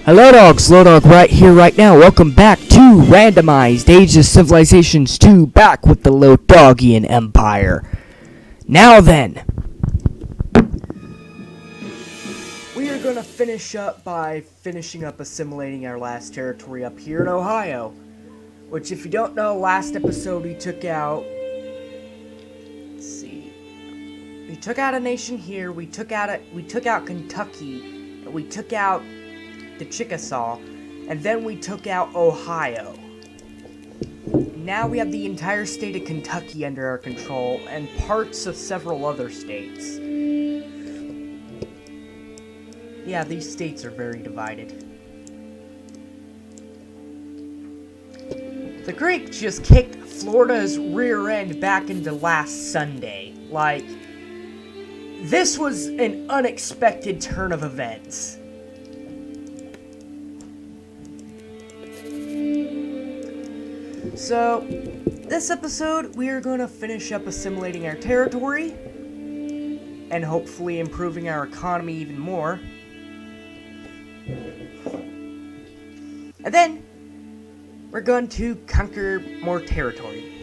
Hello dogs, Lildawg right here right now. Welcome back to Randomized Age of Civilizations 2, back with the Lildawgian Empire. Now then, we are going to finish up by finishing up assimilating our last territory up here in Ohio. Which, if you don't know, last episode we took out... Let's see. We took out a nation here, we took out Kentucky, and we took out the Chickasaw, and then we took out Ohio. Now we have the entire state of Kentucky under our control, and parts of several other states. Yeah, these states are very divided. The Greeks just kicked Florida's rear end back into last Sunday. Like, this was an unexpected turn of events. So, this episode, we are going to finish up assimilating our territory, and hopefully improving our economy even more. And then, we're going to conquer more territory.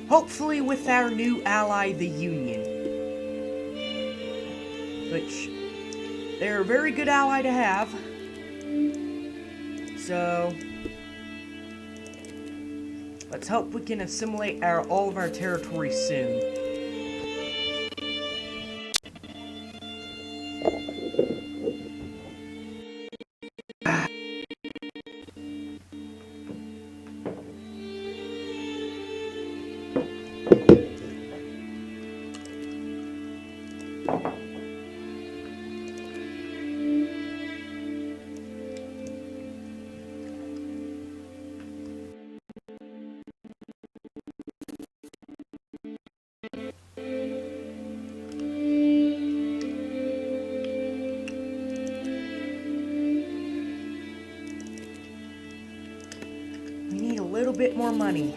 Hopefully with our new ally, the Union. Which, they're a very good ally to have. So... let's hope we can assimilate all of our territory soon. We need a little bit more money.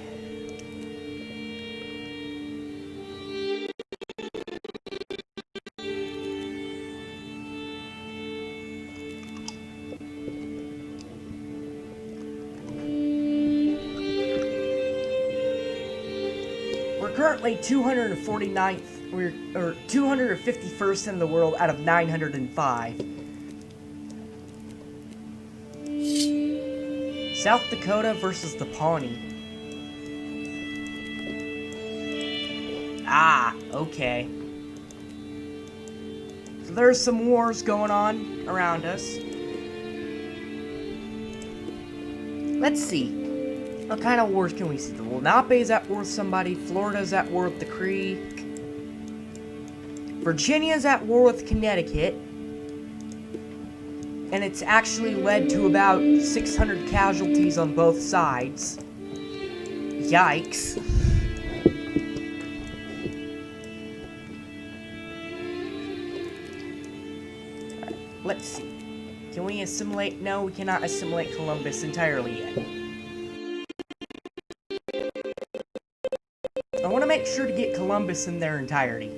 We're currently 249th, or 251st in the world out of 905. South Dakota versus the Pawnee. Ah, okay. So there's some wars going on around us. Let's see. What kind of wars can we see? The Lenape's at war with somebody. Florida's at war with the Creek. Virginia's at war with Connecticut. And it's actually led to about 600 casualties on both sides. Yikes. Right, let's see. Can we assimilate? No, we cannot assimilate Columbus entirely yet. I want to make sure to get Columbus in their entirety.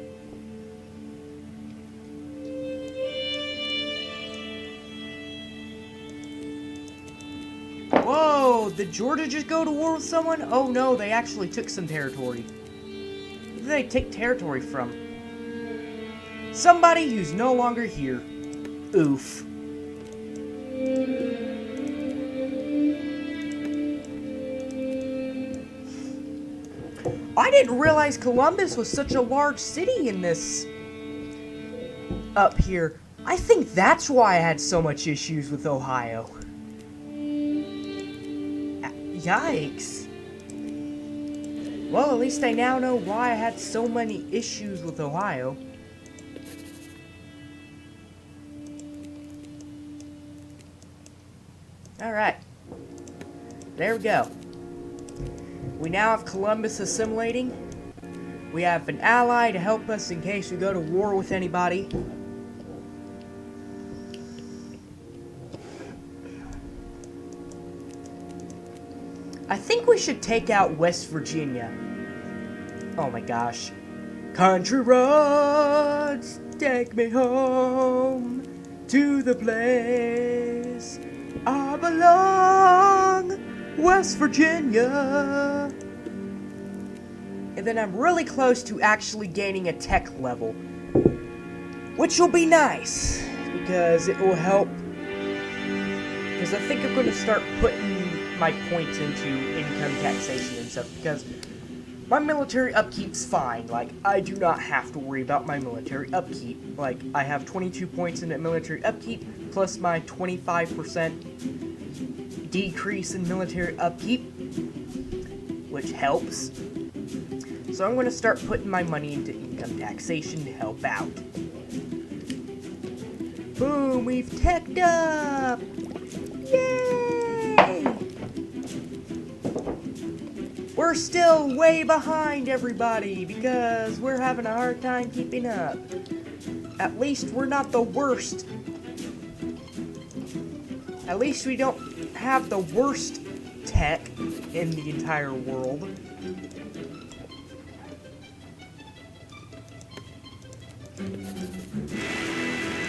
Whoa, did Georgia just go to war with someone? Oh no, they actually took some territory. Where did they take territory from? Somebody who's no longer here. Oof. I didn't realize Columbus was such a large city in this... up here. I think that's why I had so much issues with Ohio. Yikes. Well, at least I now know why I had so many issues with Ohio. Alright. There we go. We now have Columbus assimilating. We have an ally to help us in case we go to war with anybody. I think we should take out West Virginia. Oh my gosh. Country roads, take me home to the place I belong, West Virginia. And then I'm really close to actually gaining a tech level, which will be nice, because it will help, because I think I'm going to start putting my points into income taxation and stuff, because my military upkeep's fine. Like, I do not have to worry about my military upkeep. Like, I have 22 points in military upkeep, plus my 25% decrease in military upkeep, which helps. So I'm going to start putting my money into income taxation to help out. Boom, we've teched up! Yay! We're still way behind everybody because we're having a hard time keeping up. At least we're not the worst. At least we don't have the worst tech in the entire world.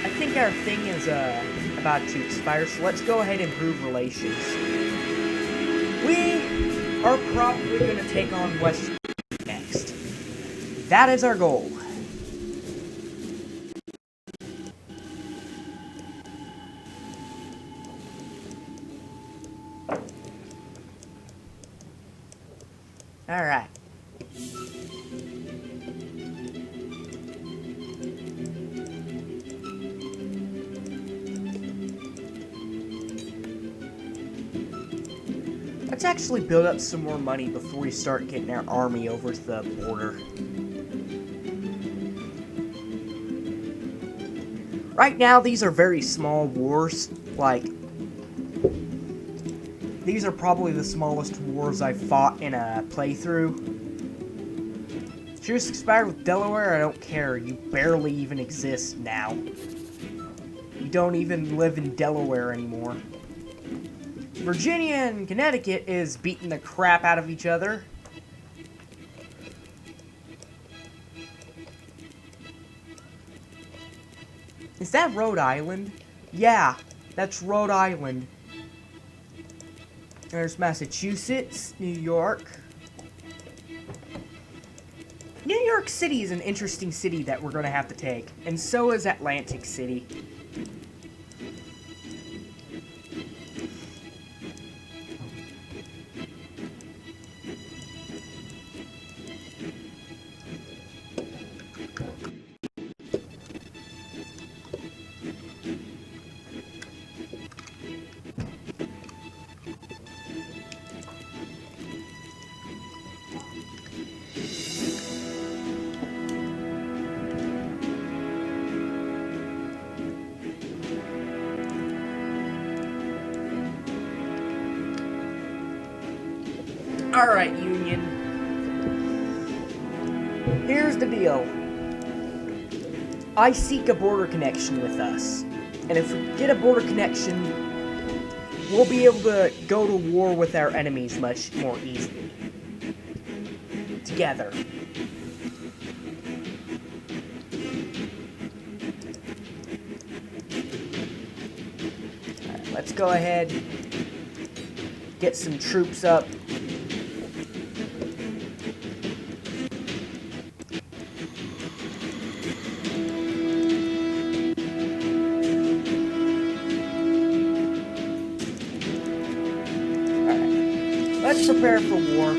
I think our thing is about to expire, so let's go ahead and improve relations. We are probably going to take on West next. That is our goal. Alright. Let's actually build up some more money before we start getting our army over to the border. Right now, these are very small wars. Like, these are probably the smallest wars I've fought in a playthrough. Truce expired with Delaware, I don't care. You barely even exist now. You don't even live in Delaware anymore. Virginia and Connecticut is beating the crap out of each other. Is that Rhode Island? Yeah, that's Rhode Island. There's Massachusetts, New York. New York City is an interesting city that we're going to have to take, and so is Atlantic City. Alright, Union. Here's the deal. I seek a border connection with us. And if we get a border connection, we'll be able to go to war with our enemies much more easily. Together. Alright, let's go ahead. Get some troops up. Let's prepare for war.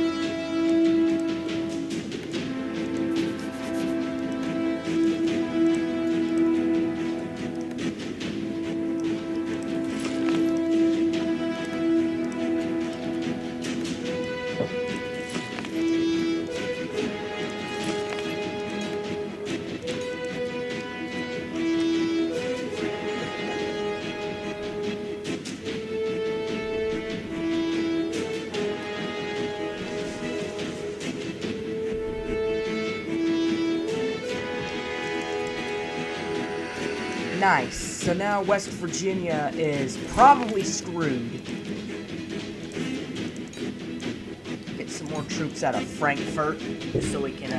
Nice. So now West Virginia is probably screwed. Get some more troops out of Frankfurt so we can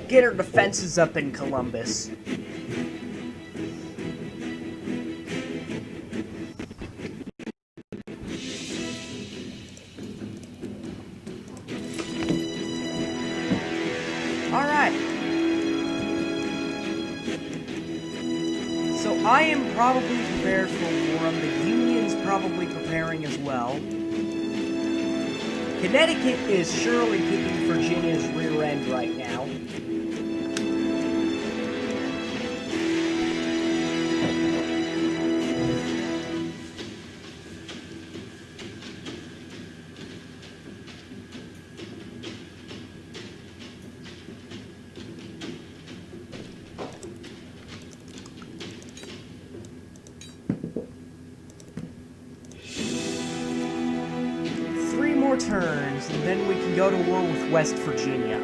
get our defenses up in Columbus. So I am probably prepared for war. The Union's probably preparing as well. Connecticut is surely kicking Virginia's rear end right now. Turns, and then we can go to war with West Virginia.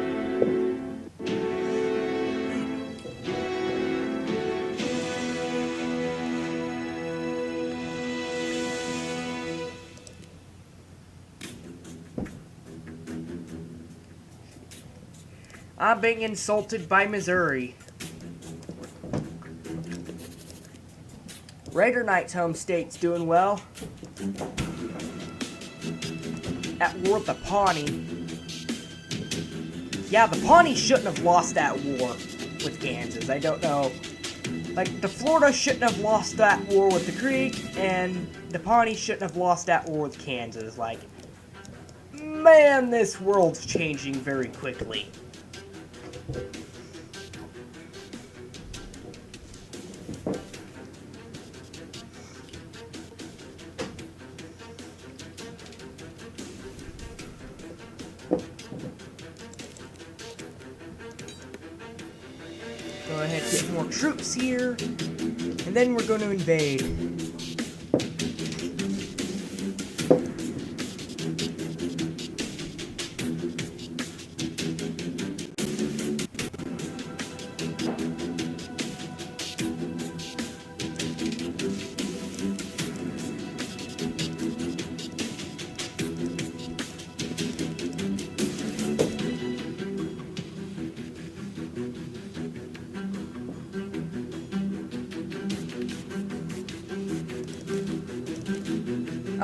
I'm being insulted by Missouri. Raider Knight's home state's doing well. At war with the Pawnee. Yeah, the Pawnee shouldn't have lost that war with Kansas. I don't know. Like, the Florida shouldn't have lost that war with the Creek, and the Pawnee shouldn't have lost that war with Kansas. Like, man, this world's changing very quickly. Go ahead, get more troops here, and then we're going to invade.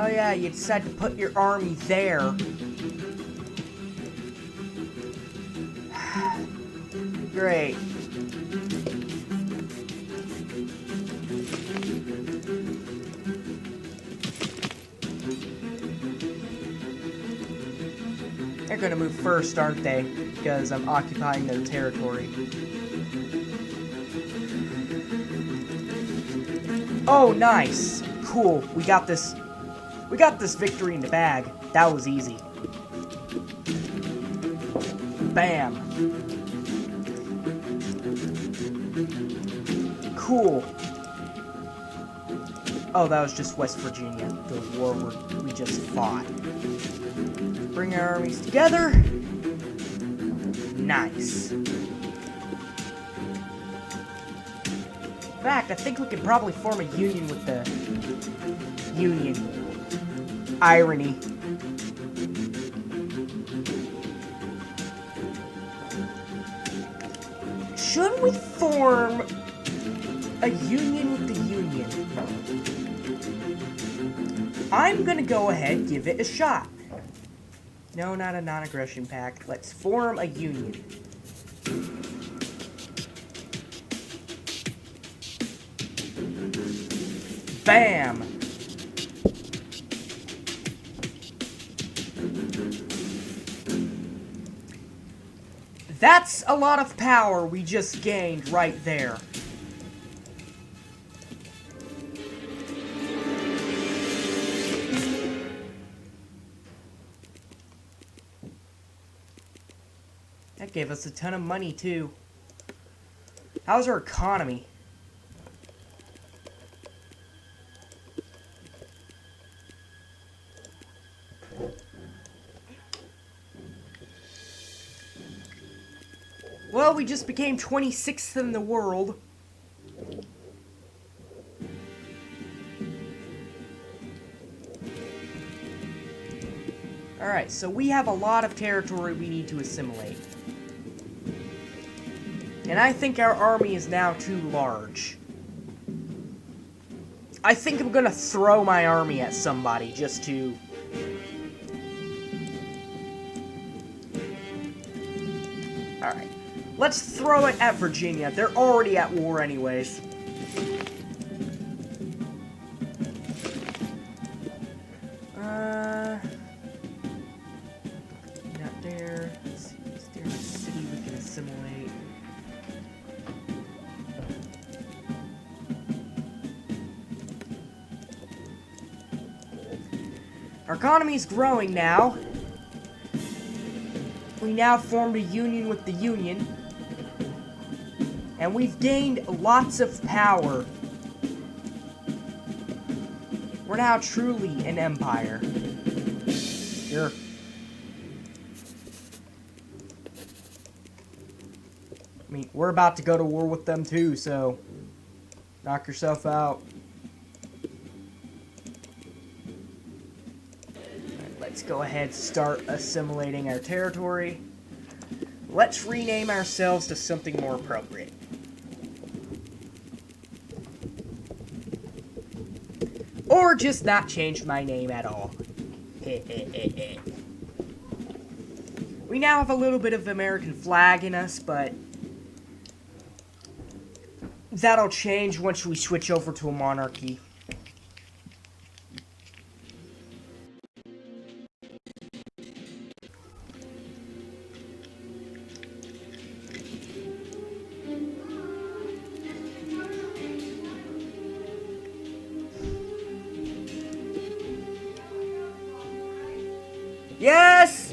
Oh yeah, you decide to put your army there. Great. They're gonna move first, aren't they? Because I'm occupying their territory. Oh, nice. Cool. We got this. We got this victory in the bag. That was easy. Bam. Cool. Oh, that was just West Virginia, the war we just fought. Bring our armies together. Nice. In fact, I think we could probably form a union with the Union. Irony. Should we form a union with the Union? I'm gonna go ahead and give it a shot. No, not a non-aggression pact. Let's form a union. Bam! That's a lot of power we just gained right there. That gave us a ton of money, too. How's our economy? Well, we just became 26th in the world. Alright, so we have a lot of territory we need to assimilate. And I think our army is now too large. I think I'm gonna throw my army at somebody just to... Alright. Let's throw it at Virginia. They're already at war anyways. Not there. Let's see, is there a city we can assimilate? Our economy is growing now. We now formed a union with the Union. And we've gained lots of power. We're now truly an empire. Here. I mean, we're about to go to war with them too, so knock yourself out. Alright, let's go ahead and start assimilating our territory. Let's rename ourselves to something more appropriate. Or just not change my name at all. We now have a little bit of American flag in us, but that'll change once we switch over to a monarchy. Yes!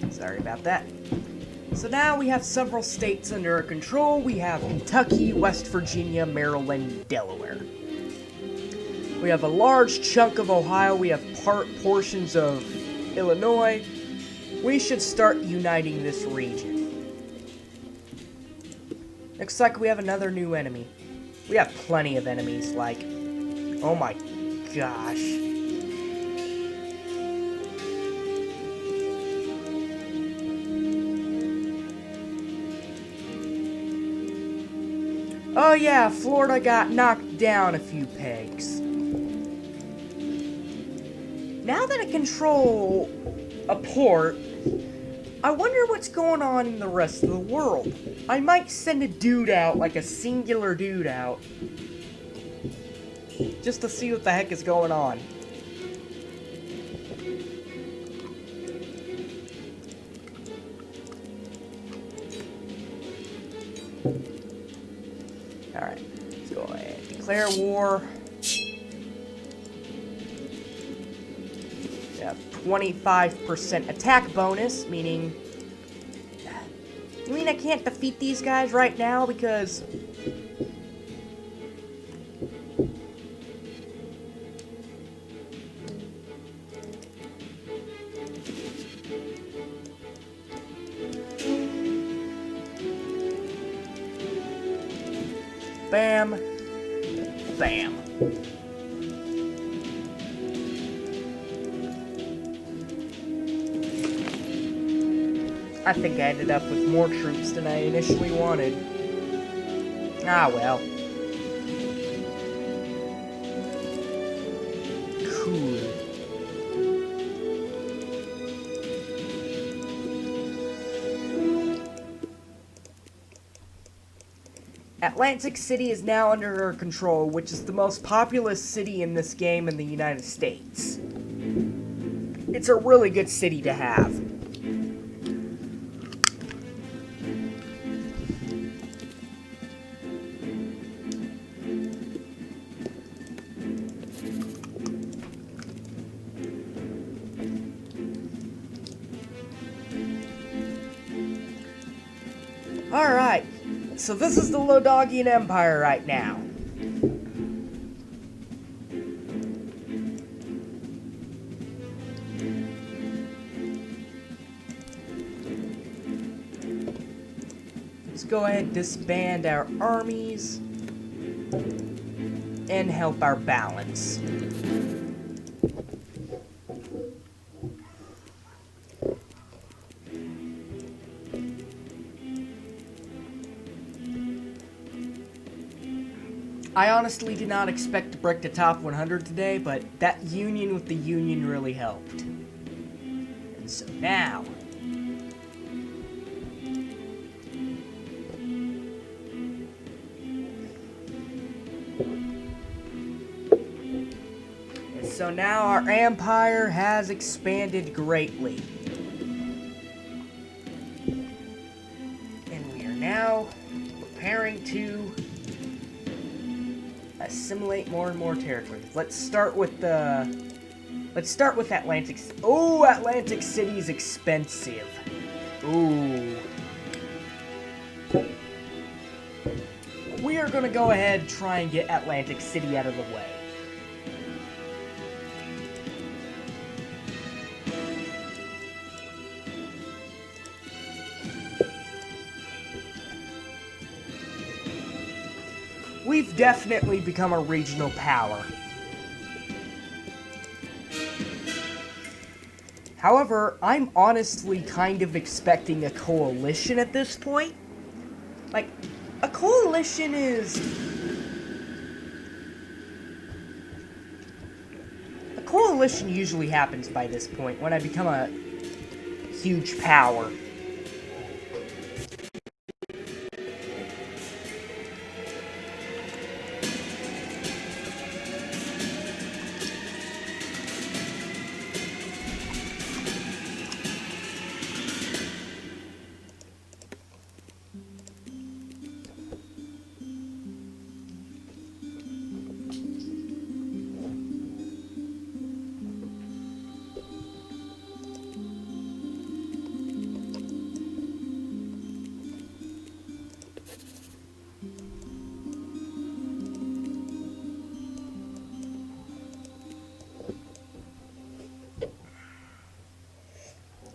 Sorry about that. So now we have several states under our control. We have Kentucky, West Virginia, Maryland, Delaware. We have a large chunk of Ohio. We have portions of Illinois. We should start uniting this region. Looks like we have another new enemy. We have plenty of enemies, like... Oh my gosh. Oh yeah, Florida got knocked down a few pegs. Now that I control a port, I wonder what's going on in the rest of the world. I might send a dude out, like a singular dude out, just to see what the heck is going on. Alright, let's go ahead and declare war. We have 25% attack bonus, meaning... You mean I can't defeat these guys right now because... Bam. Bam. I think I ended up with more troops than I initially wanted. Ah, well. Cool. Atlantic City is now under our control, which is the most populous city in this game in the United States. It's a really good city to have. Alright, so this is the Lildawgian Empire right now. Let's go ahead and disband our armies and help our balance. I honestly did not expect to break the top 100 today, but that union with the Union really helped. And So now... So now our empire has expanded greatly. And we are now preparing to assimilate more and more territories. Let's start with Atlantic. Oh, Atlantic City is expensive. Ooh. We are gonna go ahead and try and get Atlantic City out of the way. We've definitely become a regional power. However, I'm honestly kind of expecting a coalition at this point. Like, a coalition is... A coalition usually happens by this point, when I become a huge power.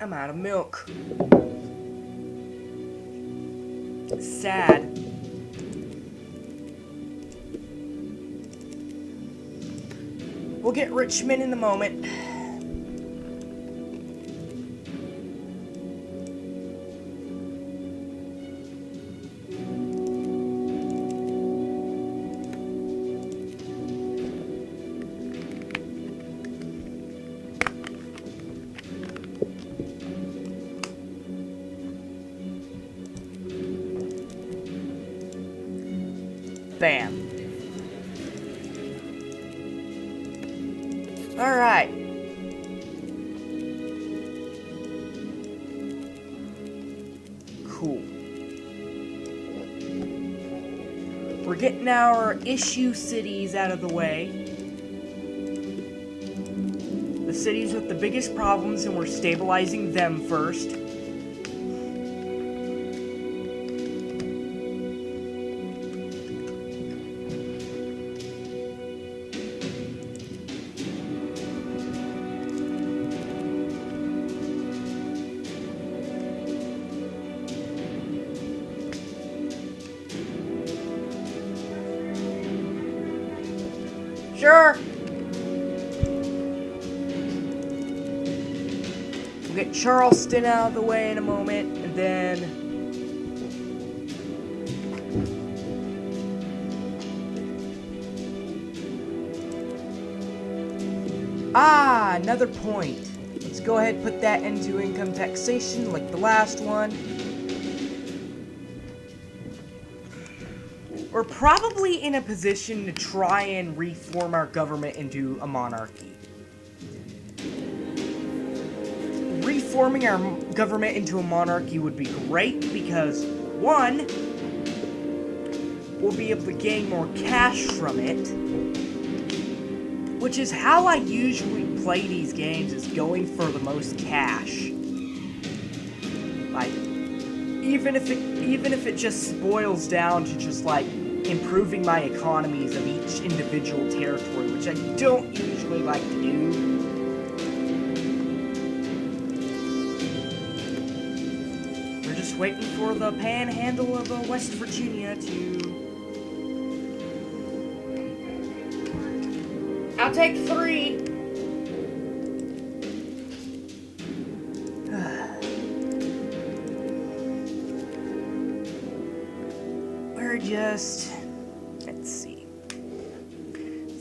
I'm out of milk. Sad. We'll get Richmond in a moment. Bam. Alright. Cool. We're getting our issue cities out of the way. The cities with the biggest problems, and we're stabilizing them first. Sure. We'll get Charleston out of the way in a moment, and then... another point. Let's go ahead and put that into income taxation like the last one. We're probably in a position to try and reform our government into a monarchy. Reforming our government into a monarchy would be great because, one, we'll be able to gain more cash from it, which is how I usually play these games, is going for the most cash. Like, even if it just boils down to just like improving my economies of each individual territory, which I don't usually like to do. We're just waiting for the panhandle of West Virginia to... I'll take 3. We're just... Let's see.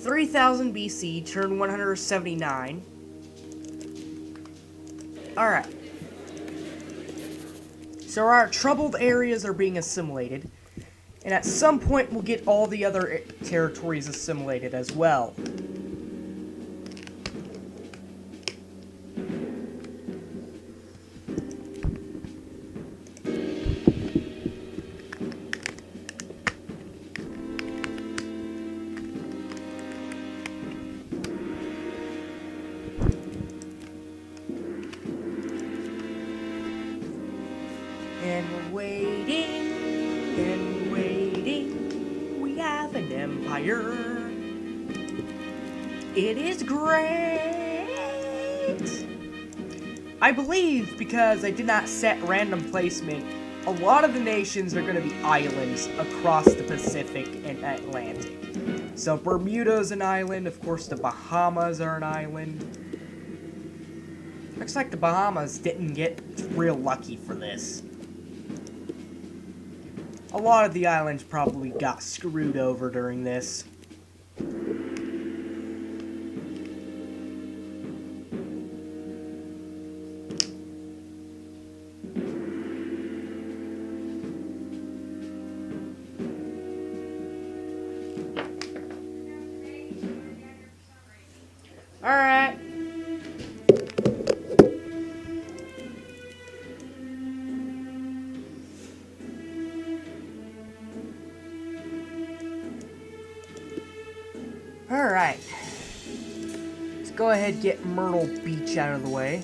3000 BC, turn 179. Alright. So our troubled areas are being assimilated. And at some point we'll get all the other territories assimilated as well. And we're waiting, and waiting, we have an empire. It is great! I believe, because I did not set random placement, a lot of the nations are going to be islands across the Pacific and Atlantic. So Bermuda's an island, of course the Bahamas are an island. Looks like the Bahamas didn't get real lucky for this. A lot of the islands probably got screwed over during this. Alright. Alright. Let's go ahead and get Myrtle Beach out of the way.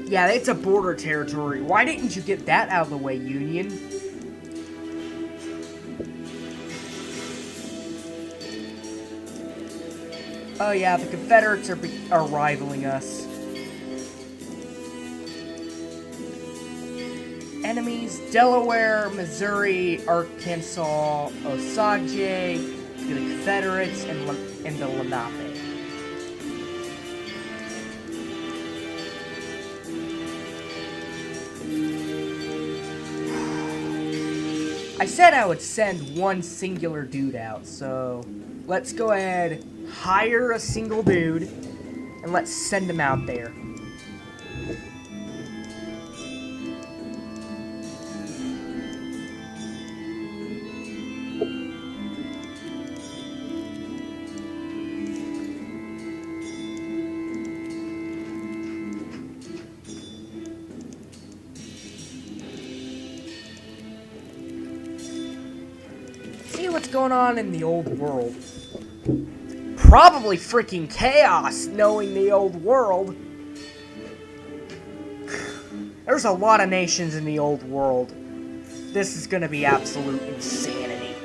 Yeah, it's a border territory. Why didn't you get that out of the way, Union? Oh yeah, the Confederates are rivaling us. Enemies: Delaware, Missouri, Arkansas, Osage, the Confederates, and the Lenape. I said I would send one singular dude out, so let's go ahead, hire a single dude, and let's send him out there. See what's going on in the old world. Probably freaking chaos, knowing the old world. There's a lot of nations in the old world. This is gonna be absolute insanity.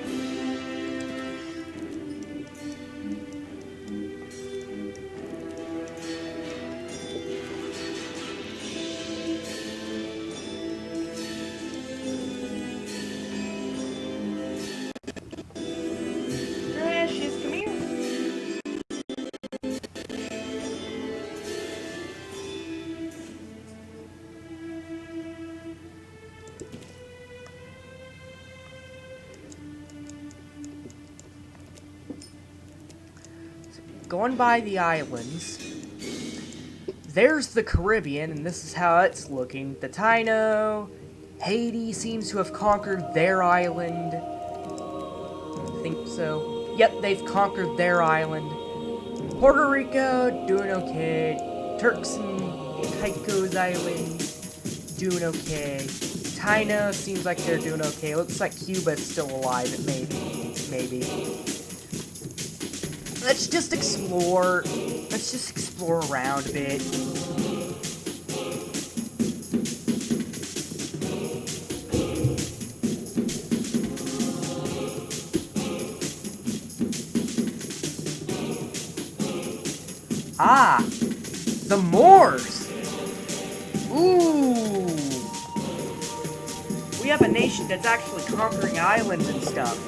Precious, come here. Going by the islands, there's the Caribbean, and this is how it's looking. The Taino, Haiti seems to have conquered their island. I think so. Yep, they've conquered their island. Puerto Rico, doing okay. Turks and Caicos Island, doing okay. Taino seems like they're doing okay. Looks like Cuba's still alive, maybe. Let's just explore. Let's just explore around a bit. Ah, the Moors. Ooh. We have a nation that's actually conquering islands and stuff.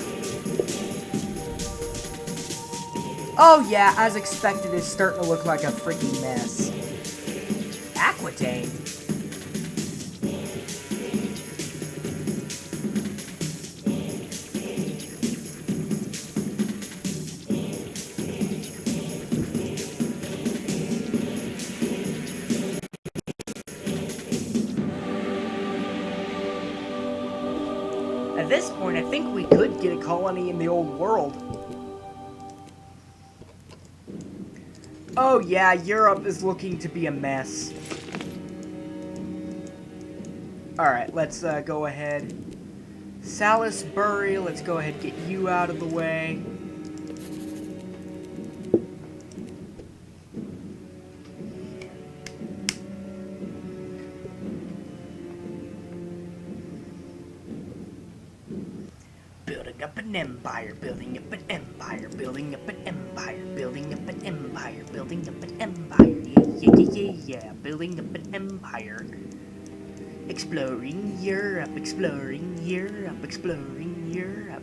Oh yeah, as expected, it's starting to look like a freaking mess. Aquitaine? At this point, I think we could get a colony in the old world. Oh yeah, Europe is looking to be a mess. Alright, let's go ahead. Salisbury, let's go ahead and get you out of the way. Building up an empire, building up an empire, building up an empire, building up an empire, building up an empire, yeah, building up an empire. Exploring Europe, exploring Europe, exploring Europe.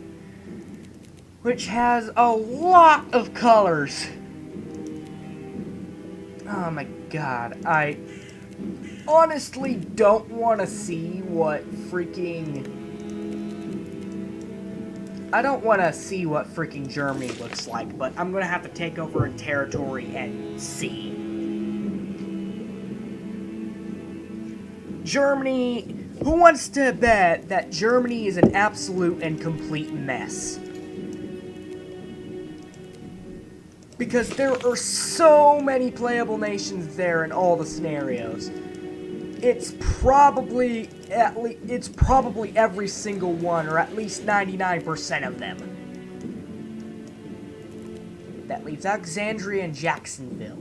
Which has a lot of colors. Oh my god, I honestly don't want to see what freaking... I don't want to see what freaking Germany looks like, but I'm going to have to take over a territory and see. Germany, who wants to bet that Germany is an absolute and complete mess? Because there are so many playable nations there in all the scenarios. It's probably every single one, or at least 99% of them. That leaves Alexandria and Jacksonville.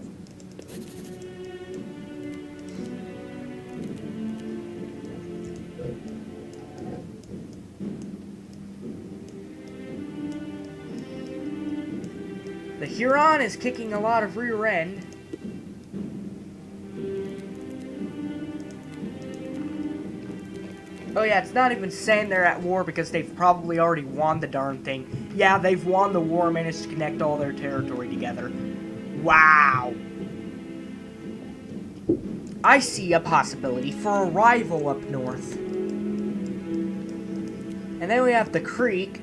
The Huron is kicking a lot of rear end. Oh yeah, it's not even saying they're at war because they've probably already won the darn thing. Yeah, they've won the war and managed to connect all their territory together. Wow. I see a possibility for a rival up north. And then we have the Creek,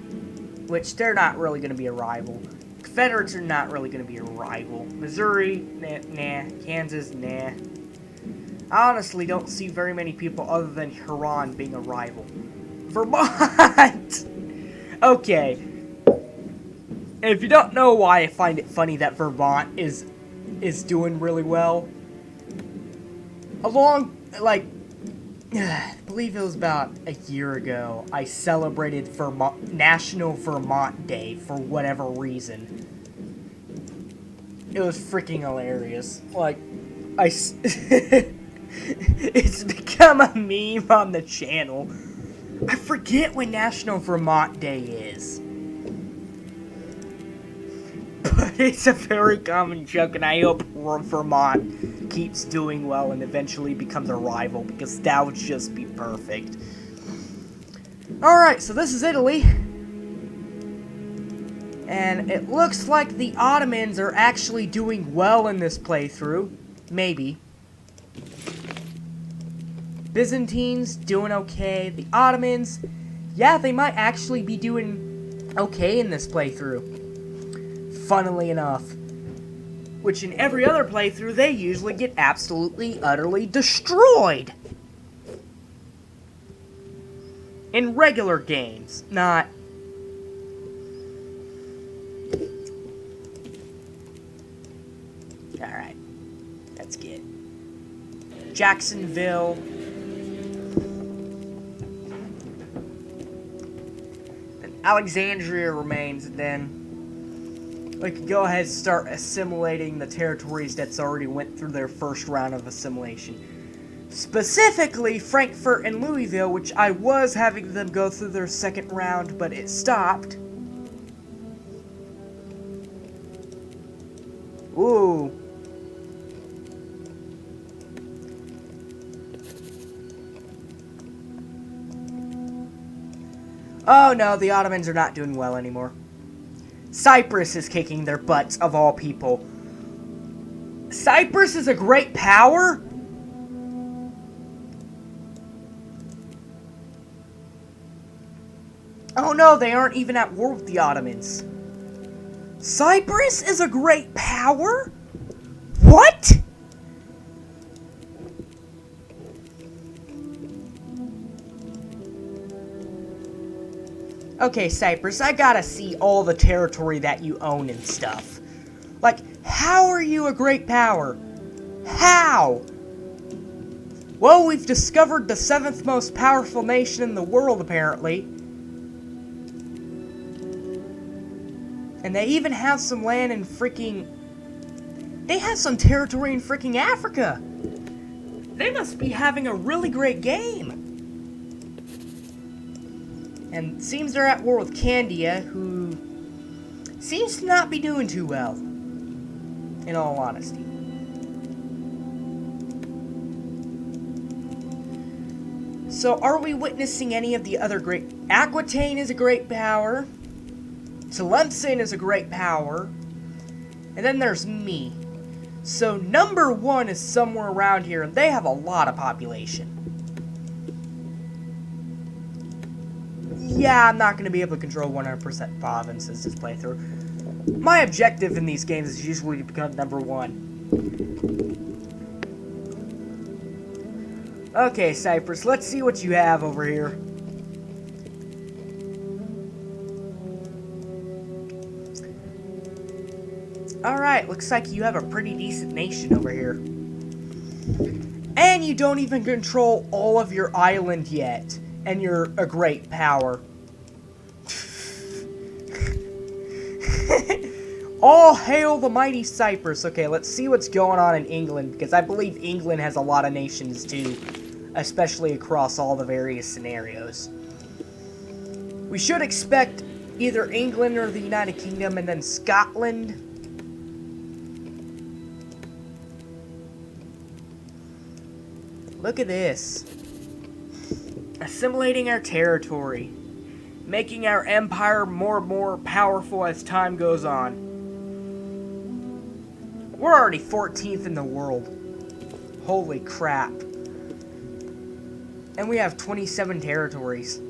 which they're not really going to be a rival. Confederates are not really going to be a rival. Missouri, nah. Kansas, nah. I honestly don't see very many people other than Huron being a rival. Vermont! Okay. If you don't know why I find it funny that Vermont is doing really well, I believe it was about a year ago, I celebrated National Vermont Day for whatever reason. It was freaking hilarious. Like, it's become a meme on the channel. I forget when National Vermont Day is. But it's a very common joke, and I hope Vermont keeps doing well and eventually becomes a rival, because that would just be perfect. Alright, so this is Italy. And it looks like the Ottomans are actually doing well in this playthrough. Maybe. Byzantines doing okay. The Ottomans, yeah, they might actually be doing okay in this playthrough. Funnily enough. Which in every other playthrough, they usually get absolutely, utterly destroyed. In regular games, not... Alright. That's good. Jacksonville. And Alexandria remains, and then we can go ahead and start assimilating the territories that's already went through their first round of assimilation. Specifically, Frankfurt and Louisville, which I was having them go through their second round, but it stopped. Ooh. Oh no, the Ottomans are not doing well anymore. Cyprus is kicking their butts, of all people. Cyprus is a great power? Oh no, they aren't even at war with the Ottomans. Cyprus is a great power? What? Okay, Cyprus, I gotta see all the territory that you own and stuff. Like, how are you a great power? How? Well, we've discovered the 7th most powerful nation in the world, apparently. And they even have some land in freaking... They have some territory in freaking Africa! They must be having a really great game! And it seems they're at war with Candia, who seems to not be doing too well, in all honesty. So, are we witnessing any of the other great... Aquitaine is a great power. Tlemcen is a great power. And then there's me. So, number 1 is somewhere around here, and they have a lot of population. Yeah, I'm not going to be able to control 100% provinces this playthrough. My objective in these games is usually to become number 1. Okay, Cyprus, let's see what you have over here. Alright, looks like you have a pretty decent nation over here. And you don't even control all of your island yet. And you're a great power. All hail the mighty Cyprus. Okay, let's see what's going on in England, because I believe England has a lot of nations too, especially across all the various scenarios. We should expect either England or the United Kingdom, and then Scotland. Look at this. Assimilating our territory. Making our empire more and more powerful as time goes on. We're already 14th in the world. Holy crap. And we have 27 territories.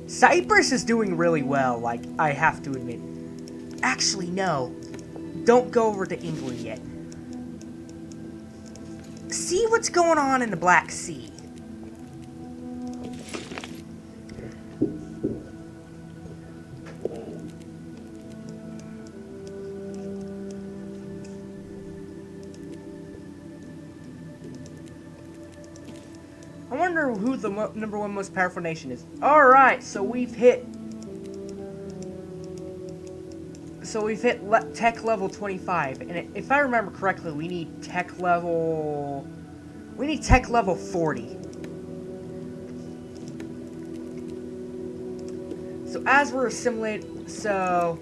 Cyprus is doing really well, like, I have to admit. Actually, no. Don't go over to England yet. See what's going on in the Black Sea. I wonder who the number 1 most powerful nation is. Alright, so we've hit tech level 25, and if I remember correctly, we need tech level 40. So as we're assimilating, so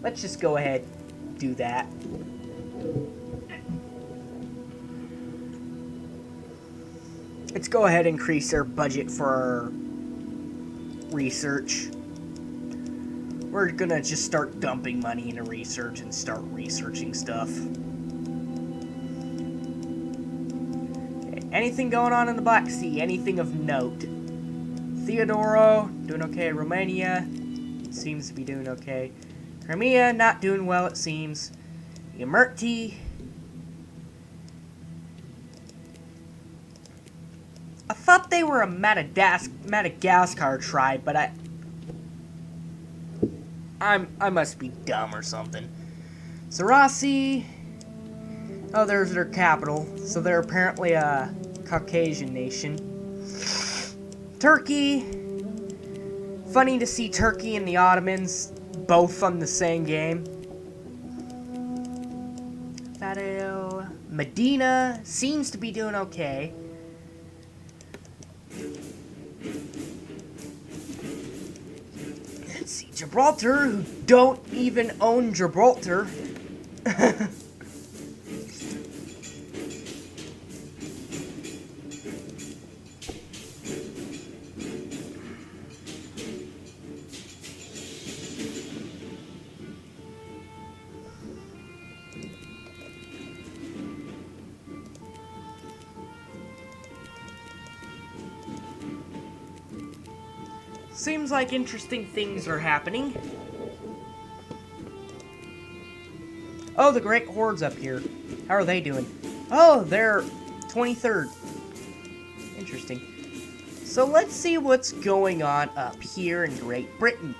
let's just go ahead and do that. Let's go ahead and increase our budget for research. We're gonna just start dumping money into research and start researching stuff. Okay, anything going on in the Black Sea? Anything of note? Theodoro, doing okay. Romania seems to be doing okay. Crimea, not doing well, it seems. Yamerti. I thought they were a Madagascar tribe, but I must be dumb or something. Sarasi. Oh, there's their capital. So they're apparently a Caucasian nation. Turkey. Funny to see Turkey and the Ottomans both on the same game. Fadil. Medina seems to be doing okay. Let's see, Gibraltar, who don't even own Gibraltar. Seems like interesting things are happening. Oh, the Great Horde's up here. How are they doing? Oh, they're 23rd. interesting. So let's see what's going on up here in Great Britain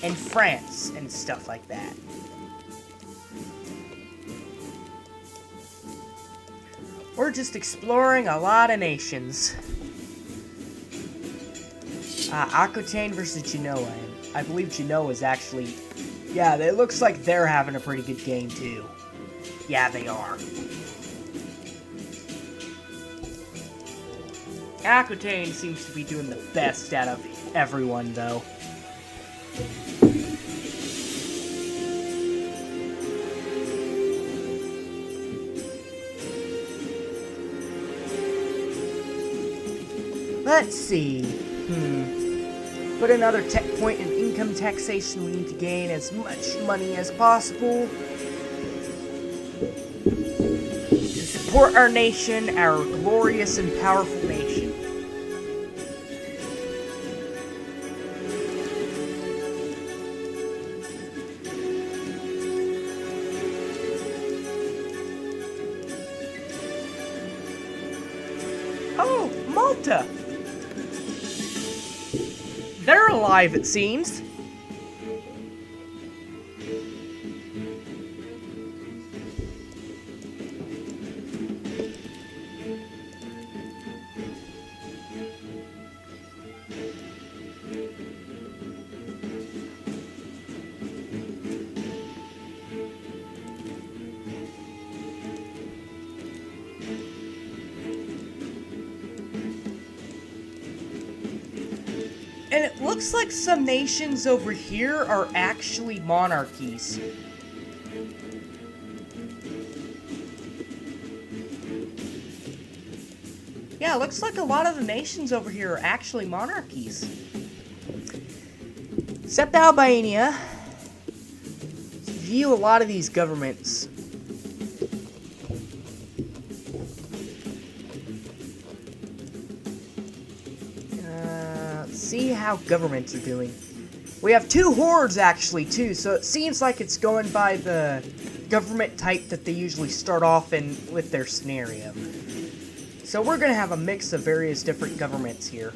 and France and stuff like that. We're just exploring a lot of nations. Aquitaine versus Genoa. And I believe Genoa is actually... Yeah, it looks like they're having a pretty good game, too. Yeah, they are. Aquitaine seems to be doing the best out of everyone, though. Let's see. Put another tech point in income taxation. We need to gain as much money as possible to support our nation, our glorious and powerful nation. Oh, Malta! They're alive, it seems. And it looks like some nations over here are actually monarchies. Yeah, it looks like a lot of the nations over here are actually monarchies. Except Albania. View a lot of these governments. See how governments are doing. We have 2 hordes actually too, so it seems like it's going by the government type that they usually start off in with their scenario. So we're gonna have a mix of various different governments here.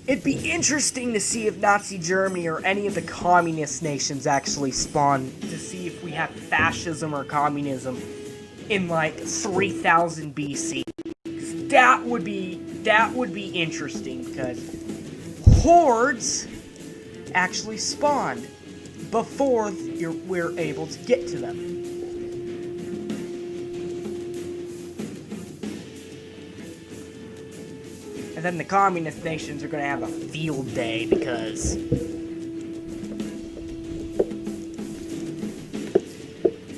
It'd be interesting to see if Nazi Germany or any of the communist nations actually spawn, to see if we have fascism or communism in like 3000 BC. That would be interesting, because hordes actually spawned before we're able to get to them. And then the communist nations are going to have a field day, because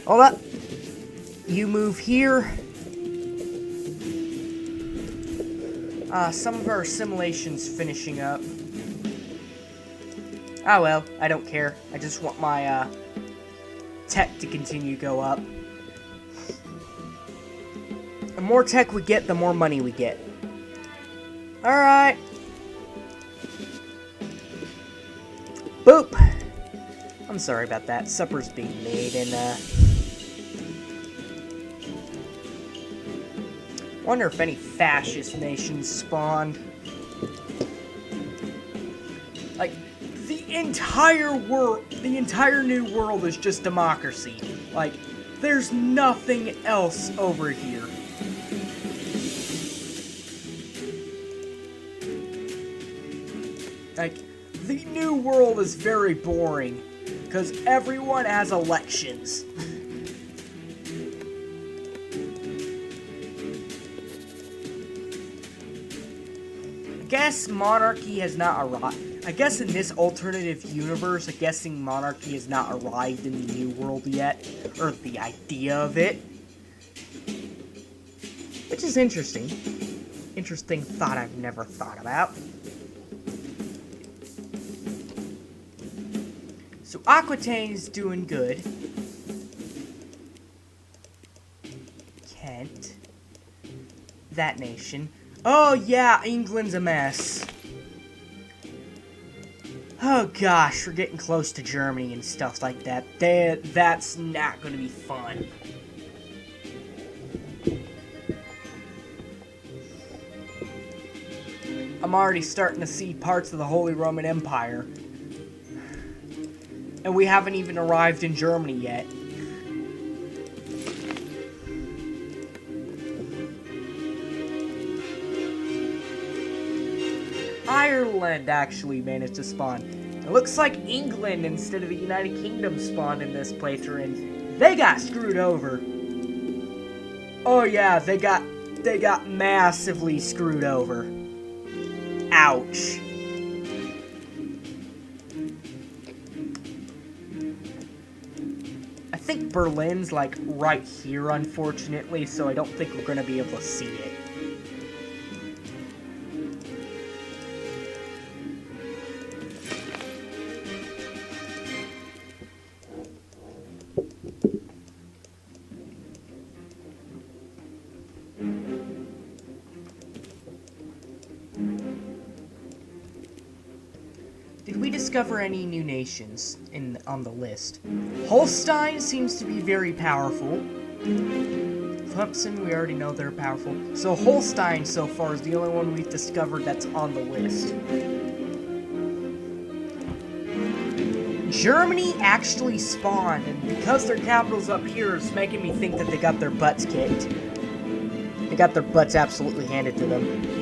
hold up, you move here. Some of our assimilation's finishing up. Oh well, I don't care. I just want my, tech to continue to go up. The more tech we get, the more money we get. Alright. Boop! I'm sorry about that. Supper's being made, and, wonder if any fascist nations spawned. Like, the entire new world is just democracy. Like, there's nothing else over here. Like, the new world is very boring, because everyone has elections. I guess monarchy has not arrived. I guess in this alternative universe, I'm guessing monarchy has not arrived in the new world yet, or the idea of it. Which is interesting. Interesting thought I've never thought about. So Aquitaine is doing good. Kent. That nation. Oh yeah, England's a mess. Oh gosh, we're getting close to Germany and stuff like that. That's not gonna be fun. I'm already starting to see parts of the Holy Roman Empire. And we haven't even arrived in Germany yet. Ireland actually managed to spawn. It looks like England instead of the United Kingdom spawned in this playthrough, and they got screwed over. Oh yeah, they got massively screwed over. Ouch. I think Berlin's like right here, unfortunately, so I don't think we're gonna be able to see it. Did we discover any new nations on the list? Holstein seems to be very powerful. Clemson, we already know they're powerful. So Holstein so far is the only one we've discovered that's on the list. Germany actually spawned, and because their capital's up here, it's making me think that they got their butts kicked. They got their butts absolutely handed to them.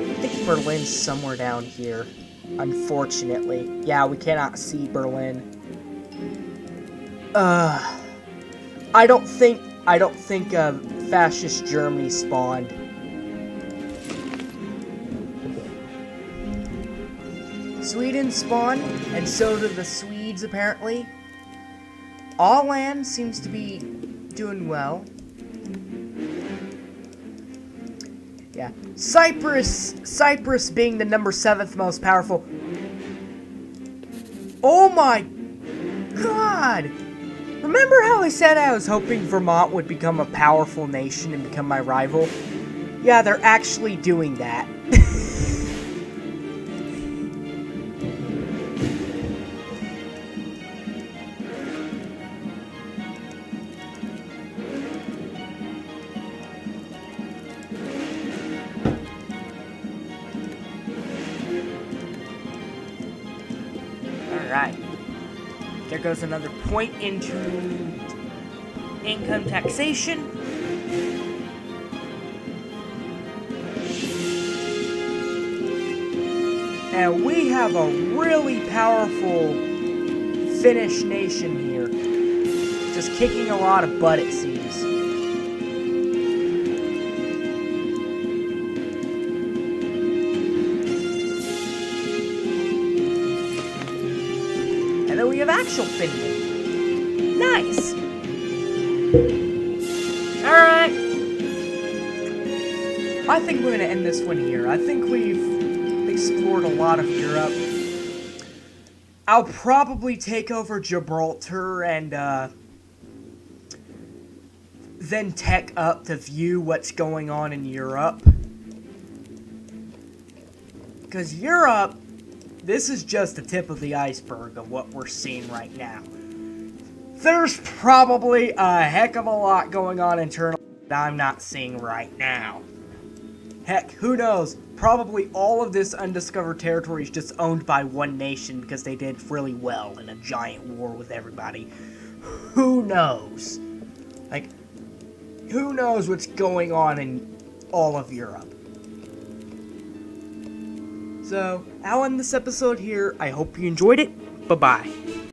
I think Berlin's somewhere down here, unfortunately. Yeah, we cannot see Berlin. I don't think fascist Germany spawned. Sweden spawned, and so did the Swedes apparently. Åland seems to be doing well. Yeah, Cyprus being the number 7th most powerful. Oh my god! Remember how I said I was hoping Vermont would become a powerful nation and become my rival? Yeah, they're actually doing that. Alright. There goes another point into income taxation. And we have a really powerful Finnish nation here. Just kicking a lot of butt, it seems. And then we have actual Finland. Nice! Alright. I think we're gonna end this one here. I think we've explored a lot of Europe. I'll probably take over Gibraltar and then tech up to view what's going on in Europe. Because Europe, this is just the tip of the iceberg of what we're seeing right now. There's probably a heck of a lot going on internally that I'm not seeing right now. Heck, who knows? Probably all of this undiscovered territory is just owned by one nation because they did really well in a giant war with everybody. Who knows? Like, who knows what's going on in all of Europe? So, I'll end this episode here. I hope you enjoyed it. Bye-bye.